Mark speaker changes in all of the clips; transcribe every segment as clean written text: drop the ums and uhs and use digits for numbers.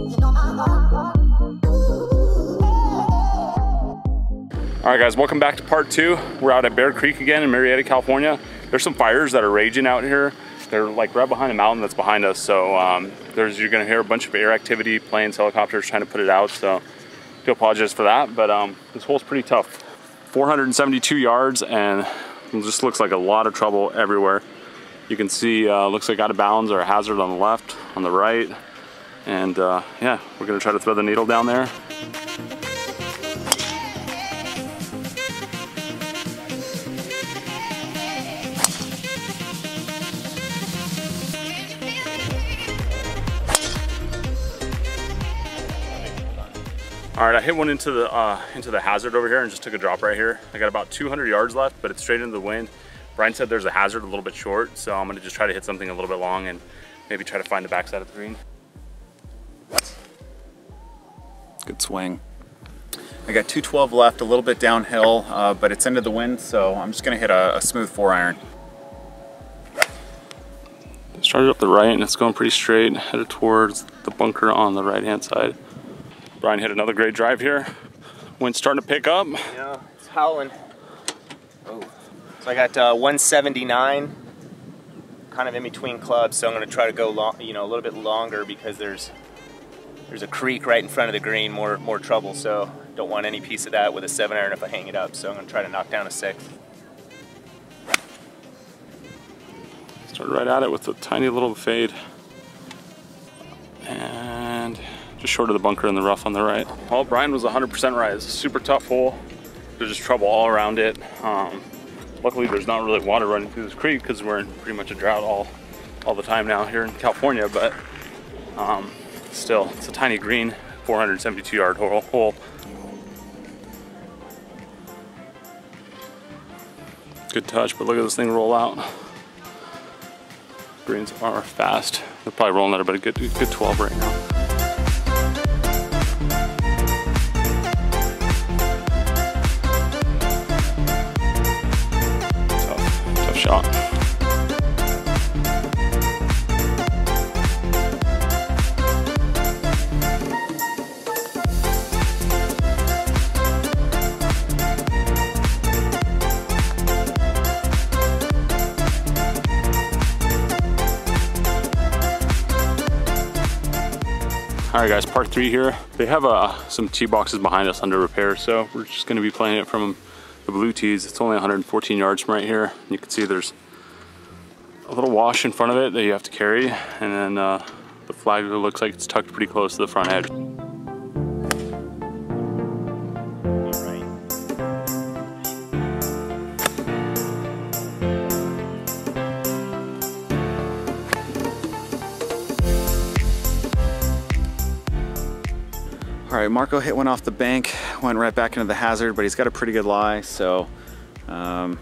Speaker 1: All right guys, welcome back to part 2. We're out at Bear Creek again in Marietta, California. There's some fires that are raging out here. They're like right behind a mountain that's behind us. So you're gonna hear a bunch of air activity, planes, helicopters trying to put it out. So I do apologize for that, but this hole's pretty tough. 472 yards and it just looks like a lot of trouble everywhere. You can see, looks like out of bounds or a hazard on the left, on the right. And yeah, we're gonna try to throw the needle down there. All right, I hit one into the hazard over here and just took a drop right here. I got about 200 yards left, but it's straight into the wind. Brian said there's a hazard a little bit short, so I'm gonna just try to hit something a little bit long and maybe try to find the backside of the green.
Speaker 2: Good swing. I got 212 left, a little bit downhill, but it's into the wind, so I'm just gonna hit a smooth 4-iron.
Speaker 1: Started up the right and it's going pretty straight, headed towards the bunker on the right-hand side. Brian hit another great drive here. Wind's starting to pick up.
Speaker 3: Yeah, it's howling. Oh. So I got 179, kind of in between clubs. So I'm going to try to go long, a little bit longer because there's a creek right in front of the green, more trouble. So don't want any piece of that with a 7-iron if I hang it up. So I'm going to try to knock down a 6.
Speaker 1: Started right at it with a tiny little fade. And just short of the bunker in the rough on the right. Well, Brian was 100% right. It's a super tough hole. There's just trouble all around it. Luckily, there's not really water running through this creek because we're in pretty much a drought all the time now here in California. But still, it's a tiny green, 472-yard hole. Good touch, but look at this thing roll out. Greens are fast. They're probably rolling at about a good 12 right now. Tough shot. All right guys, part 3 here. They have some tee boxes behind us under repair, so we're just gonna be playing it from the blue tees. It's only 114 yards from right here. You can see there's a little wash in front of it that you have to carry, and then the flag looks like it's tucked pretty close to the front edge.
Speaker 2: All right, Marco hit one off the bank, went right back into the hazard, but he's got a pretty good lie, so it's gonna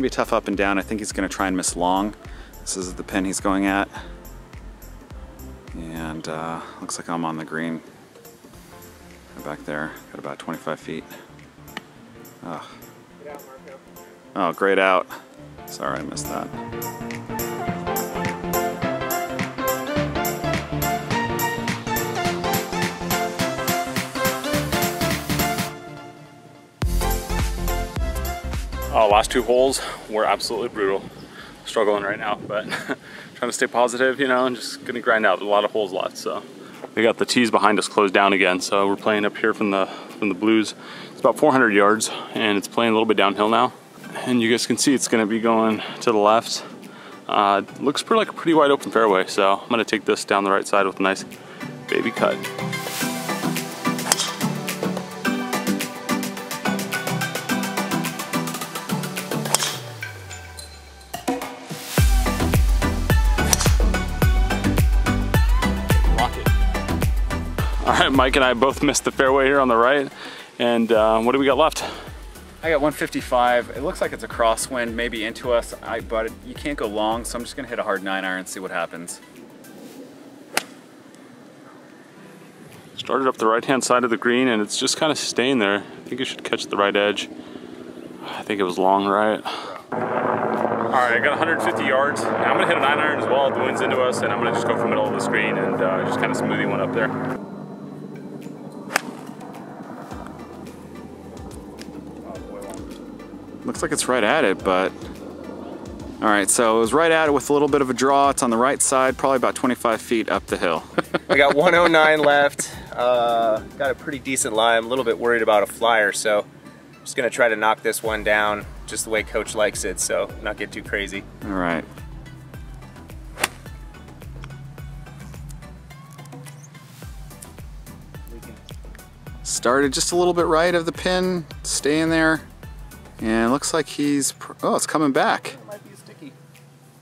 Speaker 2: be a tough up and down. I think he's gonna try and miss long. This is the pin he's going at. And looks like I'm on the green. Back there, got about 25 feet. Oh,
Speaker 3: Get out, Marco.
Speaker 2: Oh, great out. Sorry, I missed that.
Speaker 1: Last 2 holes were absolutely brutal. Struggling right now, but trying to stay positive, and just gonna grind out. A lot of holes left, so we got the tees behind us closed down again. So we're playing up here from the blues. It's about 400 yards, and it's playing a little bit downhill now. And you guys can see it's gonna be going to the left. Looks like a pretty wide open fairway, so I'm gonna take this down the right side with a nice baby cut. All right, Mike and I both missed the fairway here on the right. And what do we got left?
Speaker 2: I got 155. It looks like it's a crosswind, maybe into us, but you can't go long, so I'm just gonna hit a hard 9-iron and see what happens.
Speaker 1: Started up the right-hand side of the green, and it's just kind of staying there. I think it should catch the right edge. I think it was long right. All right, I got 150 yards. I'm gonna hit a 9-iron as well. The wind's into us, and I'm gonna just go for the middle of the screen and just kind of smoothie one up there.
Speaker 2: Looks like it's right at it, but... All right, so it was right at it with a little bit of a draw. It's on the right side, probably about 25 feet up the hill.
Speaker 3: I got 109 left. Got a pretty decent lie. I'm a little bit worried about a flyer, so I'm just gonna try to knock this one down just the way Coach likes it, so not get too crazy.
Speaker 2: All right. Started just a little bit right of the pin, staying there, and it looks like he's, oh, it's coming back.
Speaker 3: It might be sticky.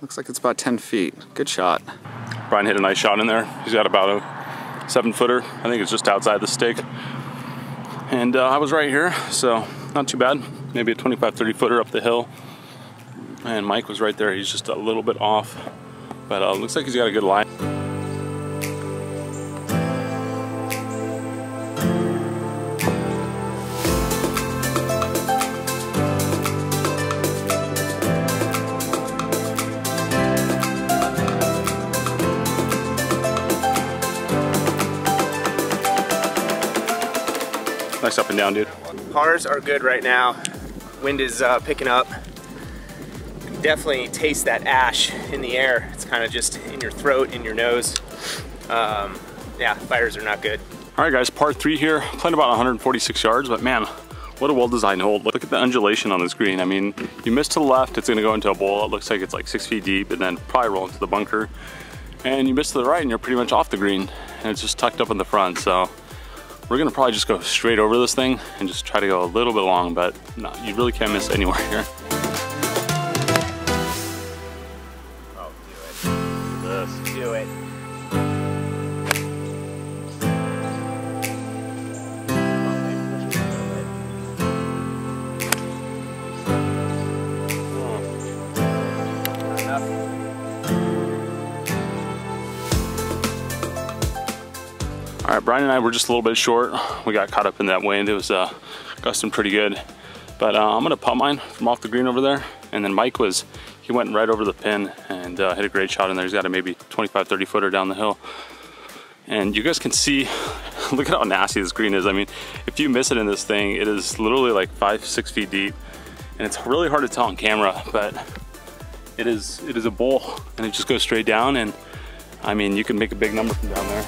Speaker 2: Looks like it's about 10 feet. Good shot.
Speaker 1: Brian hit a nice shot in there. He's got about a 7-footer. I think it's just outside the stake. And I was right here, so not too bad. Maybe a 25-30 footer up the hill. And Mike was right there. He's just a little bit off, but looks like he's got a good line. Nice up and down, dude.
Speaker 3: Pars are good right now. Wind is picking up. Definitely taste that ash in the air. It's kind of just in your throat, in your nose. Yeah, fires are not good.
Speaker 1: All right, guys, par 3 here. Playing about 146 yards, but man, what a well-designed hole. Look at the undulation on this green. I mean, you miss to the left, it's gonna go into a bowl. It looks like it's like 6 feet deep and then probably roll into the bunker. And you miss to the right and you're pretty much off the green. And it's just tucked up in the front, so we're gonna probably just go straight over this thing and just try to go a little bit long, but no, you really can't miss anywhere here.
Speaker 3: Oh, do it. Do it.
Speaker 1: All right, Brian and I were just a little bit short. We got caught up in that wind. It was gusting pretty good. But I'm gonna putt mine from off the green over there. And then Mike he went right over the pin and hit a great shot in there. He's got a maybe 25-30 footer down the hill. And you guys can see, look at how nasty this green is. I mean, if you miss it in this thing, it is literally like 5-6 feet deep. And it's really hard to tell on camera, but it is a bowl and it just goes straight down. And I mean, you can make a big number from down there.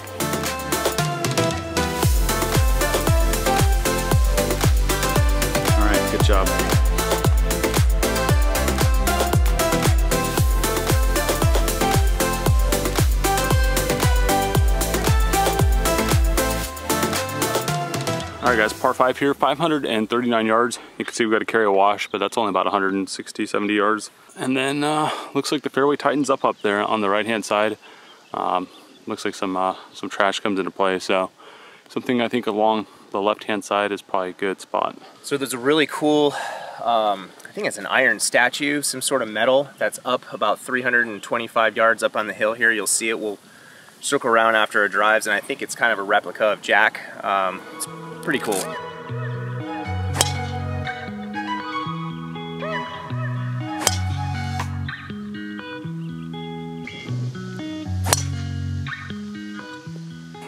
Speaker 2: Good job.
Speaker 1: All right, guys, par 5 here, 539 yards. You can see we've got to carry a wash, but that's only about 160, 70 yards. And then looks like the fairway tightens up there on the right-hand side. Looks like some trash comes into play, so something I think along the left-hand side is probably a good spot.
Speaker 3: So there's a really cool, I think it's an iron statue, some sort of metal that's up about 325 yards up on the hill here. You'll see it. We'll circle around after it drives, and I think it's kind of a replica of Jack. It's pretty cool.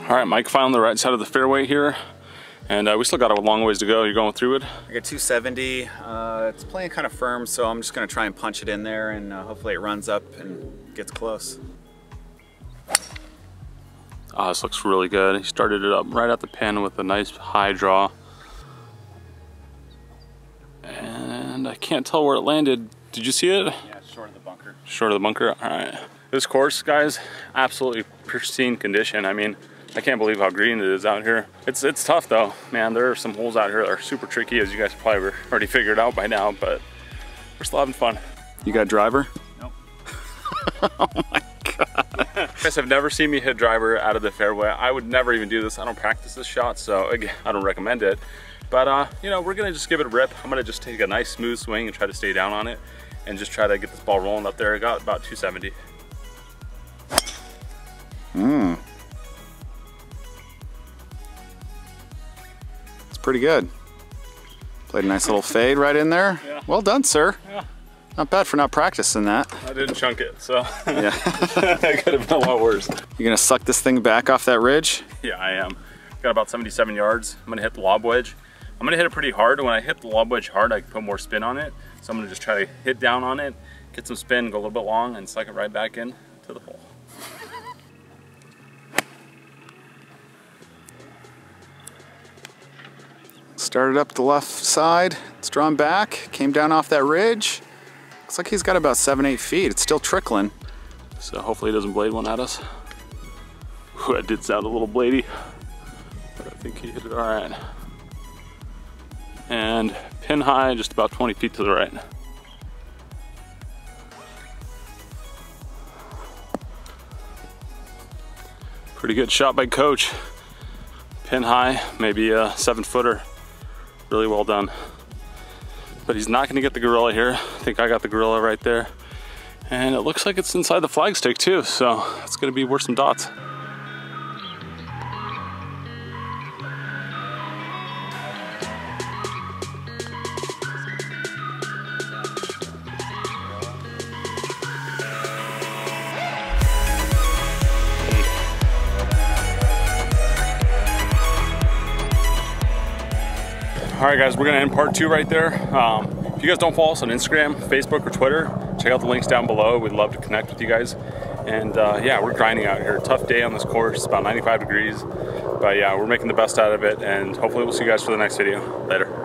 Speaker 1: All right, Mike found the right side of the fairway here. And we still got a long ways to go. You're going through it?
Speaker 2: I got 270. It's playing kind of firm, so I'm just gonna try and punch it in there and hopefully it runs up and gets close.
Speaker 1: Oh, this looks really good. He started it up right at the pin with a nice high draw. And I can't tell where it landed. Did you see it?
Speaker 3: Yeah, short of the bunker.
Speaker 1: Short of the bunker, all right. This course, guys, absolutely pristine condition. I mean, I can't believe how green it is out here. It's tough though, man. There are some holes out here that are super tricky, as you guys probably already figured out by now, but we're still having fun.
Speaker 2: You got driver?
Speaker 3: Nope.
Speaker 2: Oh my God.
Speaker 1: You guys have never seen me hit driver out of the fairway. I would never even do this. I don't practice this shot, so again, I don't recommend it. But you know, we're gonna just give it a rip. I'm gonna just take a nice smooth swing and try to stay down on it and just try to get this ball rolling up there. I got about 270.
Speaker 2: Pretty good. Played a nice little fade right in there.
Speaker 1: Yeah.
Speaker 2: Well done, sir.
Speaker 1: Yeah.
Speaker 2: Not bad for not practicing that.
Speaker 1: I didn't chunk it, so
Speaker 2: yeah.
Speaker 1: That could have been a lot worse.
Speaker 2: You gonna suck this thing back off that ridge?
Speaker 1: Yeah, I am. Got about 77 yards. I'm gonna hit the lob wedge. I'm gonna hit it pretty hard. When I hit the lob wedge hard, I can put more spin on it. So I'm gonna just try to hit down on it, get some spin, go a little bit long, and suck it right back in to the hole.
Speaker 2: Started up the left side, it's drawn back, came down off that ridge. Looks like he's got about 7-8 feet. It's still trickling.
Speaker 1: So hopefully he doesn't blade one at us. Ooh, that did sound a little bladey, but I think he hit it all right. And pin high, just about 20 feet to the right. Pretty good shot by Coach. Pin high, maybe a 7-footer. Really well done. But he's not gonna get the gorilla here. I think I got the gorilla right there. And it looks like it's inside the flagstick too, so it's gonna be worth some dots. All right, guys, we're gonna end part 2 right there. If you guys don't follow us on Instagram, Facebook, or Twitter, check out the links down below. We'd love to connect with you guys. And yeah, we're grinding out here. Tough day on this course, it's about 95 degrees. But yeah, we're making the best out of it, and hopefully we'll see you guys for the next video. Later.